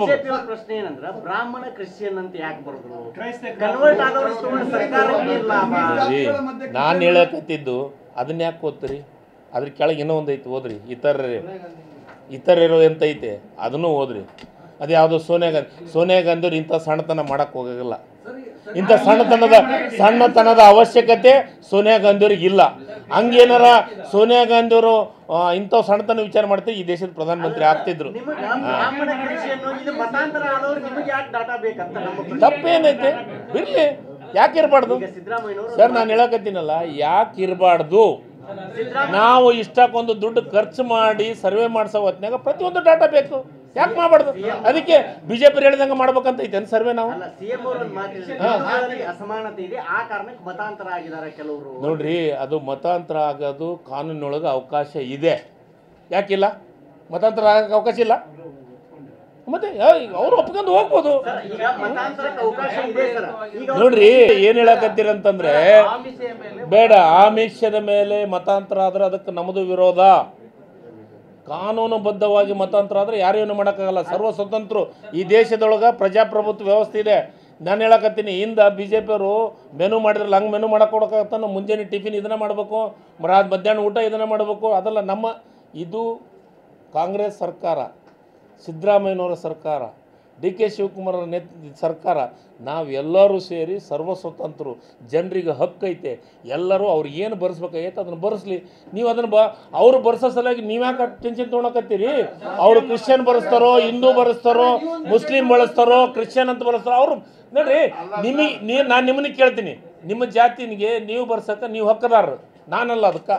BJP ಅವರ ಪ್ರಶ್ನೆ ಏನಂದ್ರೆ ಬ್ರಾಹ್ಮಣ ಕ್ರಿಶ್ಚಿಯನ್ ಅಂತ ಯಾಕೆ ಬರೆದ್ರು, ಕನ್ವರ್ಟ್ ಆದವರು ಸರ್ಕಾರಕ್ಕೆ ಲಾಭ. ನಾನು ಹೇಳಕತ್ತಿದ್ದು ಅದನ್ನ ಯಾಕೆ ಓದ್ತೀರಿ? ಅದ್ರ ಕೆಳಗೆ ಇನ್ನೂ ಒಂದು ಐತಿ, ಓದ್ರಿ. ಇತರರು ಅಂತ ಐತೆ, ಅದನ್ನು ಓದ್ರಿ. ಅದು ಯಾವುದೋ ಸೋನಿಯಾ ಗಾಂಧಿಯವ್ರು ಇಂಥ ಸಣ್ಣತನ ಮಾಡೋಕ್ಕೆ ಹೋಗಲ್ಲ. ಇಂಥ ಸಣ್ಣತನದ ಅವಶ್ಯಕತೆ ಸೋನಿಯಾ ಗಾಂಧಿಯವ್ರಿಗೆ ಇಲ್ಲ. ಹಂಗೇನಾರ ಸೋನಿಯಾ ಗಾಂಧಿಯವರು ಇಂಥ ಸಣ್ಣತನ ವಿಚಾರ ಮಾಡ್ತೀವಿ ಈ ದೇಶದ ಪ್ರಧಾನಮಂತ್ರಿ ಆಗ್ತಿದ್ರು. ತಪ್ಪೇನೈತೆ? ಇರಲಿ, ಯಾಕೆ ಇರಬಾರ್ದು ಸರ್? ನಾನು ಹೇಳಕತ್ತೀನಲ್ಲ, ಯಾಕೆ ಇರಬಾರ್ದು? ನಾವು ಇಷ್ಟಕ್ಕೊಂದು ದುಡ್ಡು ಖರ್ಚು ಮಾಡಿ ಸರ್ವೆ ಮಾಡಿಸೋ ಹೊತ್ನಾಗ ಪ್ರತಿಯೊಂದು ಡಾಟಾ ಬೇಕು. ಯಾಕೆ ಮಾಡಬಾರ್ದು? ಅದಕ್ಕೆ ಬಿಜೆಪಿ ಹೇಳಿದಂಗೆ ಮಾಡ್ಬೇಕಂತ ಐತೆ ಸರ್ವೆ. ನಾವು ನೋಡ್ರಿ, ಅದು ಮತಾಂತರ ಆಗೋದು ಕಾನೂನೊಳಗೆ ಅವಕಾಶ ಇದೆ. ಯಾಕಿಲ್ಲ? ಮತಾಂತರ ಆಗಕ್ಕೆ ಅವಕಾಶ ಇಲ್ಲ. ಮತ್ತೆ ಅವ್ರು ಒಪ್ಕೊಂಡು ಹೋಗ್ಬೋದು. ನೋಡ್ರಿ, ಏನ್ ಹೇಳಕತ್ತೀರಂತಂದ್ರೆ, ಬೇಡ, ಆಮಿಷದ ಮೇಲೆ ಮತಾಂತರ ಆದ್ರೆ ಅದಕ್ಕೆ ನಮ್ಮದು ವಿರೋಧ. ಕಾನೂನುಬದ್ಧವಾಗಿ ಮತಾಂತರ ಆದರೆ ಯಾರು ಏನು ಮಾಡೋಕ್ಕಾಗಲ್ಲ. ಸರ್ವ ಸ್ವತಂತ್ರ ಈ ದೇಶದೊಳಗೆ ಪ್ರಜಾಪ್ರಭುತ್ವ ವ್ಯವಸ್ಥೆ ಇದೆ. ನಾನು ಹೇಳಕತ್ತೀನಿ, ಹಿಂದೆ ಬಿ ಜೆ ಪಿಯವರು ಮೆನು ಮಾಡಿದ್ರಲ್ಲ, ಹಂಗೆ ಮೆನು ಮಾಡೋಕ್ಕೊಡಕ್ಕಾಗತ್ತಾನ? ಮುಂಜಾನೆ ಟಿಫಿನ್ ಇದನ್ನು ಮಾಡಬೇಕು, ಮಧ್ಯಾಹ್ನ ಊಟ ಇದನ್ನು ಮಾಡಬೇಕು. ಅದಲ್ಲ ಇದು ಕಾಂಗ್ರೆಸ್ ಸರ್ಕಾರ, ಸಿದ್ದರಾಮಯ್ಯನವರ ಸರ್ಕಾರ, ಡಿ ಕೆ ಶಿವಕುಮಾರ್ ಸರ್ಕಾರ. ನಾವೆಲ್ಲರೂ ಸೇರಿ ಸರ್ವ ಸ್ವತಂತ್ರರು, ಜನರಿಗೆ ಹಕ್ಕೈತೆ. ಎಲ್ಲರೂ ಅವ್ರು ಏನು ಬರೆಸ್ಬೇಕಾಗೈತೆ ಅದನ್ನು ಬರೆಸ್ಲಿ. ನೀವು ಅದನ್ನು ಅವರು ಬರೆಸೋ ಸಲುವಾಗಿ ನೀವ್ಯಾಕೆ ಟೆನ್ಷನ್ ತೊಗೊಳಕತ್ತೀರಿ? ಅವರು ಕ್ರಿಶ್ಚಿಯನ್ ಬರೆಸ್ತಾರೋ, ಹಿಂದೂ ಬರೆಸ್ತಾರೋ, ಮುಸ್ಲಿಂ ಬಳಸ್ತಾರೋ, ಕ್ರಿಶ್ಚಿಯನ್ ಅಂತ ಬರೆಸ್ತಾರೋ ಅವರು. ನೋಡ್ರಿ, ನಾನು ನಿಮ್ಮನ್ನ ಕೇಳ್ತೀನಿ, ನಿಮ್ಮ ಜಾತಿನಿಗೆ ನೀವು ಬರ್ಸಕ್ಕೆ ನೀವು ಹಕ್ಕದಾರರು, ನಾನಲ್ಲ ಅದಕ್ಕೆ.